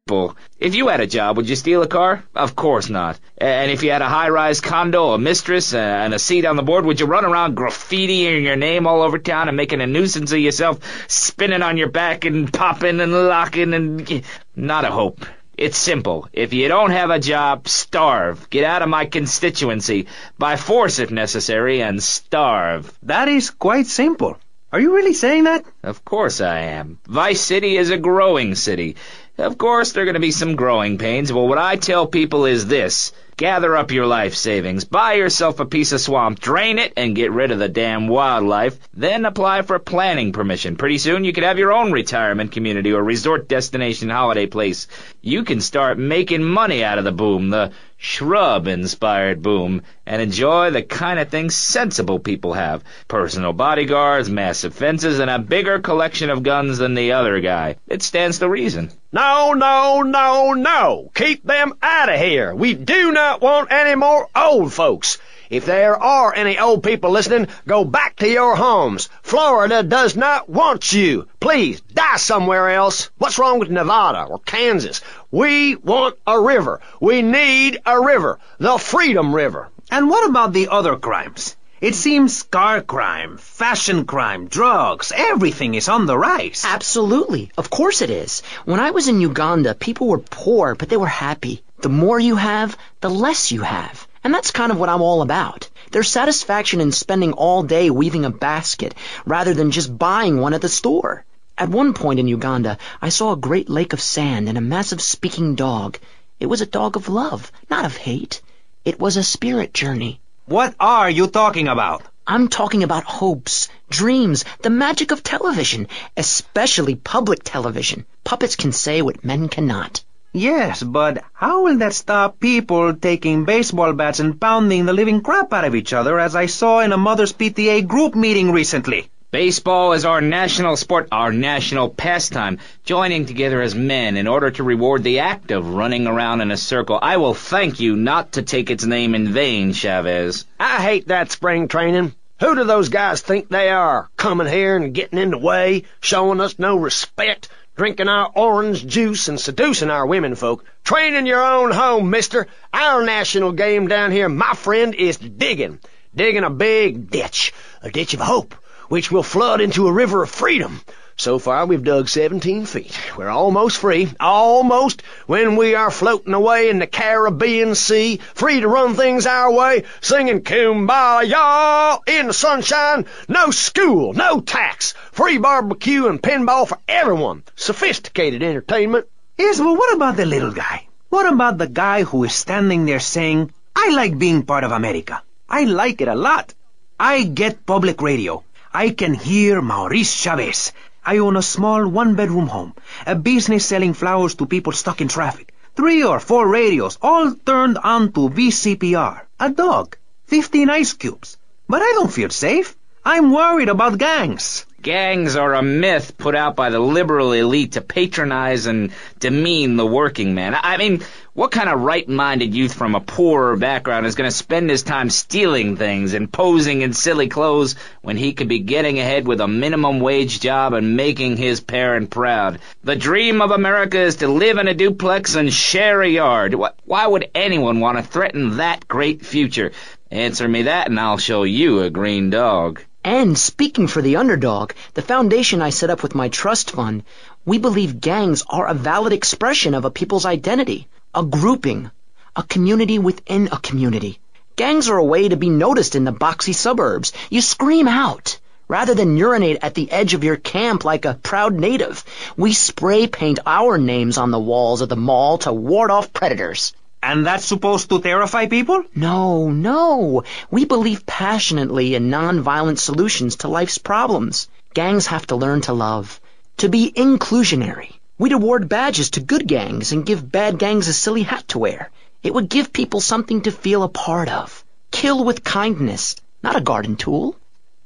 simple. If you had a job, would you steal a car? Of course not. And if you had a high-rise condo, a mistress, and a seat on the board, would you run around graffitiing your name all over town and making a nuisance of yourself, spinning on your back and popping and locking and... Not a hope. It's simple. If you don't have a job, starve. Get out of my constituency, by force if necessary, and starve. That is quite simple. Are you really saying that? Of course I am. Vice City is a growing city. Of course there are going to be some growing pains, but what I tell people is this. Gather up your life savings, buy yourself a piece of swamp, drain it, and get rid of the damn wildlife. Then apply for planning permission. Pretty soon you could have your own retirement community or resort destination holiday place. You can start making money out of the boom, the shrub-inspired boom, and enjoy the kind of things sensible people have. Personal bodyguards, massive fences, and a bigger collection of guns than the other guy. It stands to reason. No, no, no, no. Keep them out of here. We do not want any more old folks. If there are any old people listening, go back to your homes. Florida does not want you. Please, die somewhere else. What's wrong with Nevada or Kansas? We want a river. We need a river. The Freedom River. And what about the other crimes? It seems car crime, fashion crime, drugs, everything is on the rise. Absolutely. Of course it is. When I was in Uganda, people were poor, but they were happy. The more you have, the less you have. And that's kind of what I'm all about. There's satisfaction in spending all day weaving a basket rather than just buying one at the store. At one point in Uganda, I saw a great lake of sand and a massive speaking dog. It was a dog of love, not of hate. It was a spirit journey. What are you talking about? I'm talking about hopes, dreams, the magic of television, especially public television. Puppets can say what men cannot. Yes, but how will that stop people taking baseball bats and pounding the living crap out of each other, as I saw in a Mother's PTA group meeting recently? Baseball is our national sport, our national pastime, joining together as men in order to reward the act of running around in a circle. I will thank you not to take its name in vain, Chavez. I hate that spring training. Who do those guys think they are, coming here and getting in the way, showing us no respect, drinking our orange juice and seducing our women folk? Train in your own home, mister. Our national game down here, my friend, is digging. Digging a big ditch, a ditch of hope, which will flood into a river of freedom. So far, we've dug 17 feet. We're almost free, almost, when we are floating away in the Caribbean Sea, free to run things our way, singing Kumbaya in the sunshine. No school, no tax, free barbecue and pinball for everyone. Sophisticated entertainment. Yes, but what about the little guy? What about the guy who is standing there saying, I like being part of America. I like it a lot. I get public radio. I can hear Maurice Chavez. I own a small one-bedroom home, a business selling flowers to people stuck in traffic, 3 or 4 radios, all turned on to VCPR, a dog, 15 ice cubes. But I don't feel safe. I'm worried about gangs. Gangs are a myth put out by the liberal elite to patronize and demean the working man. I mean, what kind of right-minded youth from a poorer background is going to spend his time stealing things and posing in silly clothes when he could be getting ahead with a minimum wage job and making his parent proud? The dream of America is to live in a duplex and share a yard. Why would anyone want to threaten that great future? Answer me that and I'll show you a green dog. And speaking for the underdog, the foundation I set up with my trust fund, we believe gangs are a valid expression of a people's identity, a grouping, a community within a community. Gangs are a way to be noticed in the boxy suburbs. You scream out. Rather than urinate at the edge of your camp like a proud native, we spray paint our names on the walls of the mall to ward off predators. And that's supposed to terrify people? No. We believe passionately in non-violent solutions to life's problems. Gangs have to learn to love, to be inclusionary. We'd award badges to good gangs and give bad gangs a silly hat to wear. It would give people something to feel a part of. Kill with kindness, not a garden tool.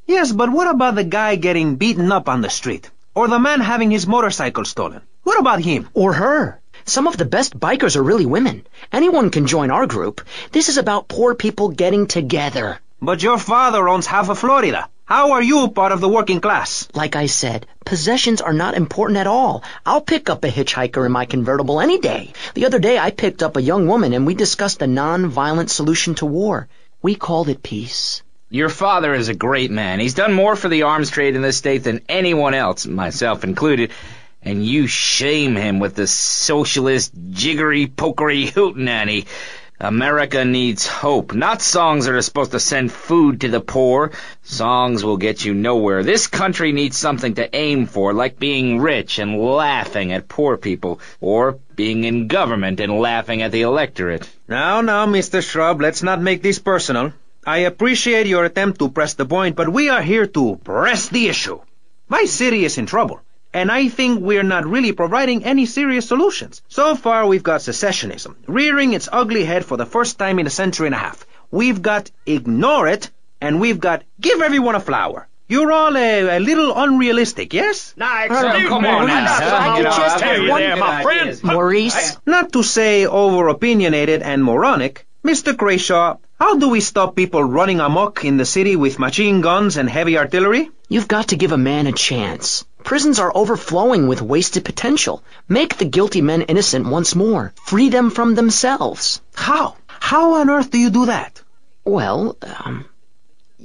Yes, but what about the guy getting beaten up on the street? Or the man having his motorcycle stolen? What about him? Or her? Some of the best bikers are really women. Anyone can join our group. This is about poor people getting together. But your father owns half of Florida. How are you part of the working class? Like I said, possessions are not important at all. I'll pick up a hitchhiker in my convertible any day. The other day I picked up a young woman and we discussed a non-violent solution to war. We called it peace. Your father is a great man. He's done more for the arms trade in this state than anyone else, myself included. And you shame him with the socialist, jiggery-pokery hootenanny. America needs hope, not songs that are supposed to send food to the poor. Songs will get you nowhere. This country needs something to aim for, like being rich and laughing at poor people, or being in government and laughing at the electorate. Now, Mr. Shrub, let's not make this personal. I appreciate your attempt to press the point, but we are here to press the issue. My city is in trouble, and I think we're not really providing any serious solutions. So far, we've got secessionism, rearing its ugly head for the first time in a century and a half. We've got ignore it, and we've got give everyone a flower. You're all a little unrealistic, yes? Now, excuse come me, on Maurice. now. I You know, can just I've tell got you one there, good my friend. ideas. Maurice? Not to say over-opinionated and moronic, Mr. Crashaw, how do we stop people running amok in the city with machine guns and heavy artillery? You've got to give a man a chance. Prisons are overflowing with wasted potential. Make the guilty men innocent once more. Free them from themselves. How? How on earth do you do that? Well,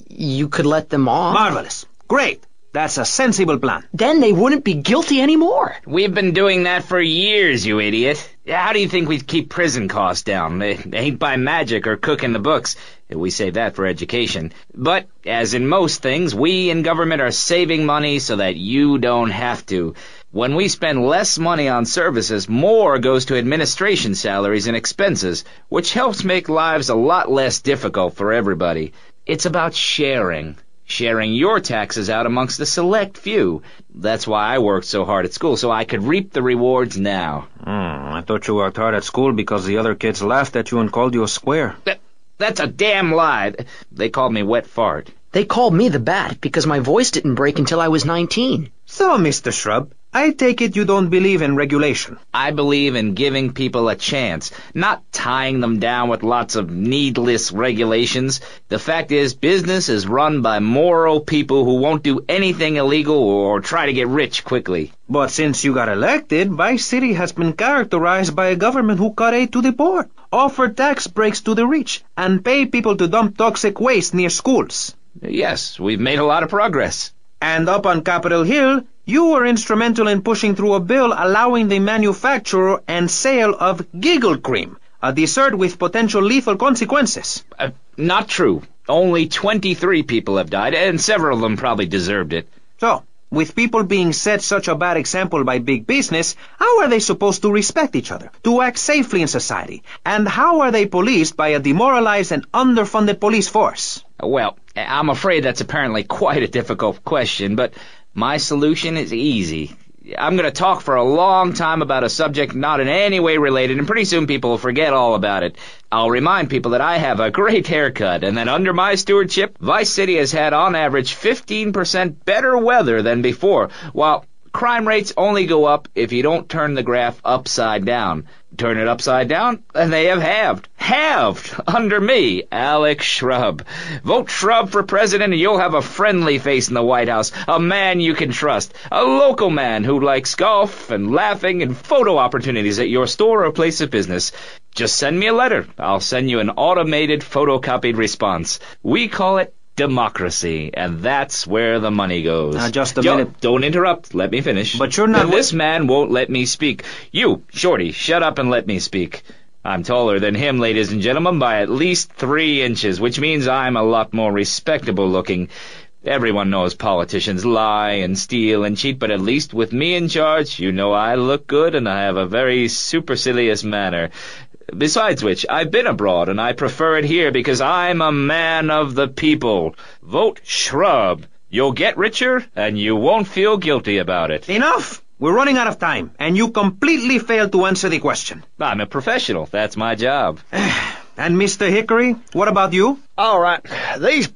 you could let them off. Marvelous. Great. That's a sensible plan. Then they wouldn't be guilty anymore. We've been doing that for years, you idiot. How do you think we'd keep prison costs down? It ain't by magic or cooking the books. We save that for education. But, as in most things, we in government are saving money so that you don't have to. When we spend less money on services, more goes to administration salaries and expenses, which helps make lives a lot less difficult for everybody. It's about sharing. Sharing your taxes out amongst the select few. That's why I worked so hard at school, so I could reap the rewards now. I thought you worked hard at school because the other kids laughed at you and called you a square. That's a damn lie. They called me wet fart. They called me the Bat because my voice didn't break until I was 19. So, Mr. Shrub, I take it you don't believe in regulation. I believe in giving people a chance, not tying them down with lots of needless regulations. The fact is, business is run by moral people who won't do anything illegal or try to get rich quickly. But since you got elected, Vice City has been characterized by a government who cut aid to the poor, offer tax breaks to the rich, and pay people to dump toxic waste near schools. Yes, we've made a lot of progress. And up on Capitol Hill, you were instrumental in pushing through a bill allowing the manufacture and sale of giggle cream, a dessert with potential lethal consequences. Not true. Only 23 people have died, and several of them probably deserved it. So, with people being set such a bad example by big business, how are they supposed to respect each other, to act safely in society? And how are they policed by a demoralized and underfunded police force? Well, I'm afraid that's apparently quite a difficult question, but my solution is easy. I'm going to talk for a long time about a subject not in any way related, and pretty soon people will forget all about it. I'll remind people that I have a great haircut, and that under my stewardship, Vice City has had on average 15% better weather than before, while crime rates only go up if you don't turn the graph upside down. Turn it upside down, and they have halved. Halved! Under me, Alex Shrub. Vote Shrub for president, and you'll have a friendly face in the White House. A man you can trust. A local man who likes golf and laughing and photo opportunities at your store or place of business. Just send me a letter. I'll send you an automated photocopied response. We call it democracy, and that's where the money goes. Now, just a minute. Don't interrupt. Let me finish. But you're not... And this man won't let me speak. You, Shorty, shut up and let me speak. I'm taller than him, ladies and gentlemen, by at least 3 inches, which means I'm a lot more respectable looking. Everyone knows politicians lie and steal and cheat, but at least with me in charge, you know I look good and I have a very supercilious manner. Besides which, I've been abroad, and I prefer it here because I'm a man of the people. Vote Shrub. You'll get richer, and you won't feel guilty about it. Enough! We're running out of time, and you completely failed to answer the question. I'm a professional. That's my job. And Mr. Hickory, what about you? All right, these